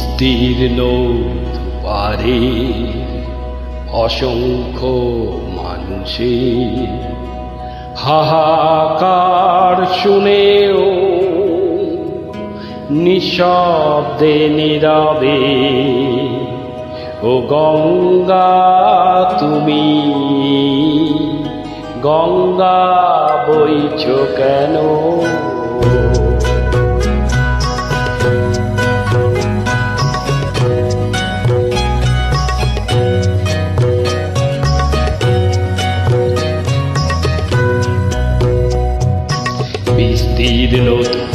বিস্তীর্ণ পারে অসংখ্য মানুষের হাহাকার শুনেও নিঃশব্দে নীরবে ও গঙ্গা তুমি গঙ্গা বইছ কেন? বিস্তীর্ণ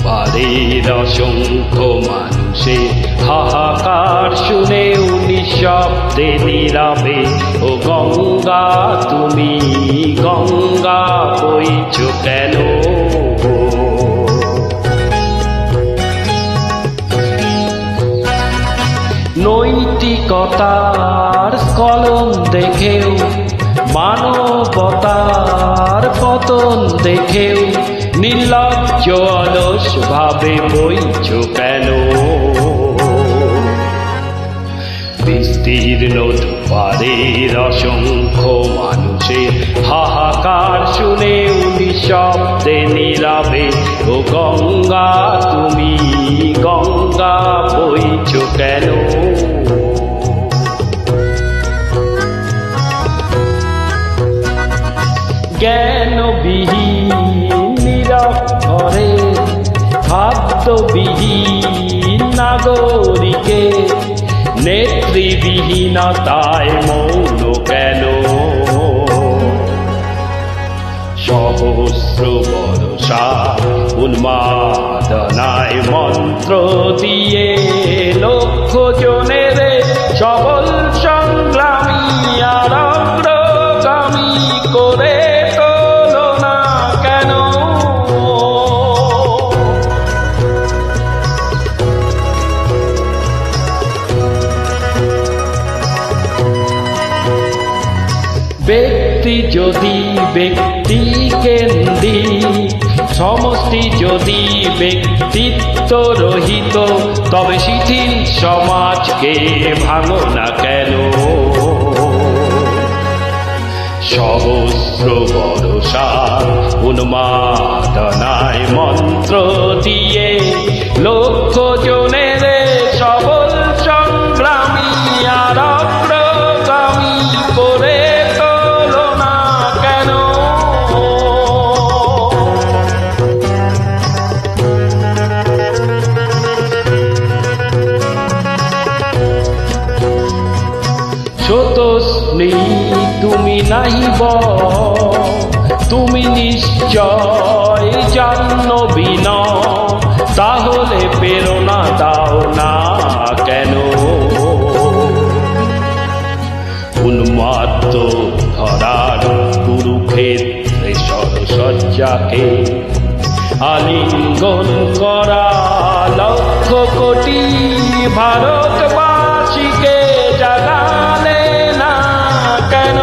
পারের অসংখ্য মানুষের হাহাকার শুনেও নিঃশব্দে নীরবে ও গঙ্গা তুমি গঙ্গা বইছ কেন? নৈতিকতার স্খলন দেখেও মানবতার পতন দেখেও নির্লজ্জ অলস ভাবে বইছ কেন? বিস্তীর্ণ পারের অসংখ্য মানুষের হাহাকার শুনেও নিঃশব্দে নীরবে ও গঙ্গা তুমি গঙ্গা বইছ কেন? জ্ঞানবিহীন নিরক্ষরে খাদ্যবিহীন নাগরিকে নেতৃবিহীনতায় মৌন কেন? সহস্র বর্ষা উন্মাদনায় মন্ত্র দিয়ে লক্ষ জনের সবল সংগ্রামী আর অগ্রগামী করে তোলো না কেন? ব্যক্তি যদি ব্যক্তি কেন্দ্রিক, সমষ্টি যদি ব্যক্তিত্ব রহিত, তবে শিথিল সমাজকে ভাঙো না কেন? সহস্র বর্ষা উন্মাদনায় মন্ত্র দিয়ে লক্ষ জনের সবল সংগ্রামী আর অগ্রগামী করে তোলো না কেন? স্বতঃস্ফূর্ত তুমি নাহিব, তুমি নিশ্চয় জাহ্নবী নও, তাহলে প্রেরণা দাও না কেন? উন্মাদ ধরার কুরুক্ষেত্রে সরসজ্জাকে আলিঙ্গন করা লক্ষ কোটি ভারতবাসীকে জাগালে না কেন?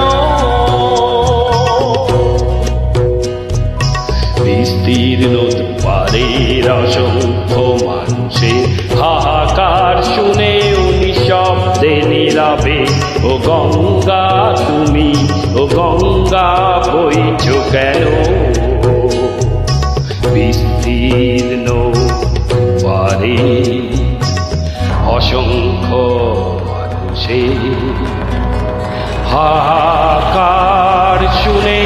বিস্তীর্ণ পারের অসংখ্য মানুষের হাহাকার শুনেও নিঃশব্দে নীরবে ও গঙ্গা তুমি ও গঙ্গা বইছ কেন? বিস্তীর্ণ পারের অসংখ্য মানুষের হাহাকার শুনে